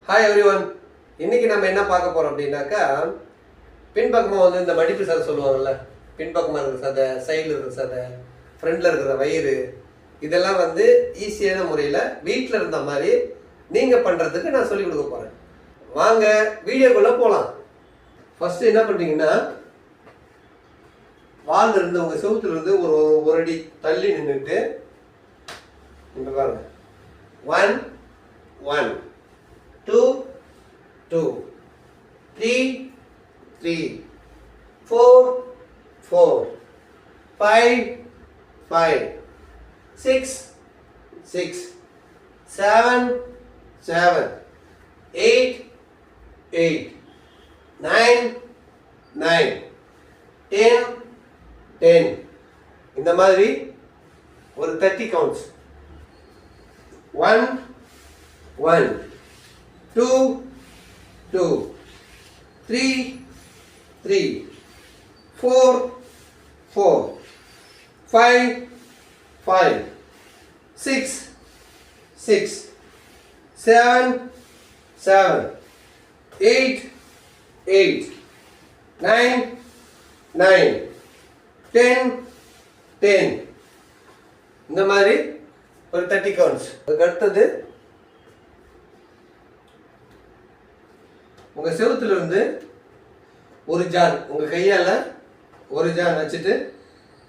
Hi everyone. இன்னைக்கு நம்ம என்ன பார்க்க போறோம் அப்படின்னாக்கா, பின்பக்கமாக வந்து இந்த மடிப்பு சதை சொல்லுவாங்கல்ல, பின்பக்கமாக இருக்கிற சதை, சைடில் இருக்கிற சதை, ஃப்ரண்டில் இருக்கிற வயிறு, இதெல்லாம் வந்து ஈஸியான முறையில் வீட்டில் இருந்த மாதிரி நீங்கள் பண்ணுறதுக்கு நான் சொல்லிக் கொடுக்க போகிறேன். வாங்க வீடியோக்குள்ளே போகலாம். ஃபஸ்ட்டு என்ன பண்ணுறீங்கன்னா, வால்ல இருந்து உங்கள் செவுத்துல இருந்து ஒரு அடி தள்ளி நின்றுட்டு இங்கே பாருங்க. 1 1 2 2 3 3 4 4 5 5 6 6 7 7 8 8 9 9 10 10. இந்த மாதிரி ஒரு 30 கவுண்ட்ஸ். 1 1 2 2 3 3 4 4 5 5 6 6 7 7 8 8 9 9 10 10. இந்த மாதிரி ஒரு 30 கவுண்ட்ஸ். அதுக்கு அடுத்தது உங்கள் செவுத்துல இருந்து ஒரு ஜான் உங்கள் கையால் ஒரு ஜான் வச்சுட்டு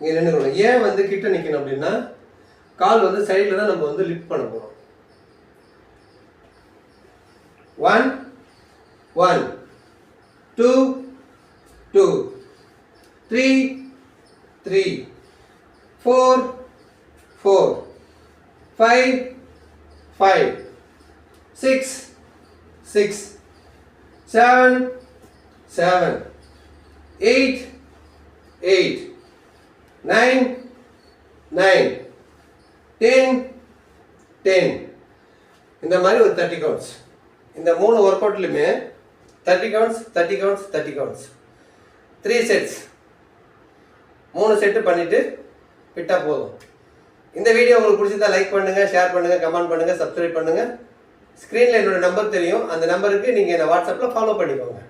இங்கே நின்றுக்கணும். ஏன் வந்து கிட்ட நிற்கணும் அப்படின்னா, கால் வந்து சைடில் தான் நம்ம வந்து லிஃப்ட் பண்ண போகிறோம். 1 1 2 2 3 3 4 4 5 5 6 6 7 7 8 8 9 9 10 10. இந்த மாதிரி ஒரு 30 கவுண்ட்ஸ். இந்த 3 ஒர்க் அவுட்லையுமே 30 counts 30 counts 30 counts, 3 sets. 3 set பண்ணிவிட்டு விட்டால் போதும். இந்த வீடியோ உங்களுக்கு பிடிச்சிருந்தா லைக் பண்ணுங்கள், ஷேர் பண்ணுங்கள், கமெண்ட் பண்ணுங்கள், சப்ஸ்கிரைப் பண்ணுங்கள். ஸ்க்ரீனில் என்னோடய நம்பர் தெரியும், அந்த நம்பருக்கு நீங்கள் என்னை வாட்ஸ்அப்பில் ஃபாலோ பண்ணிக்கோங்க.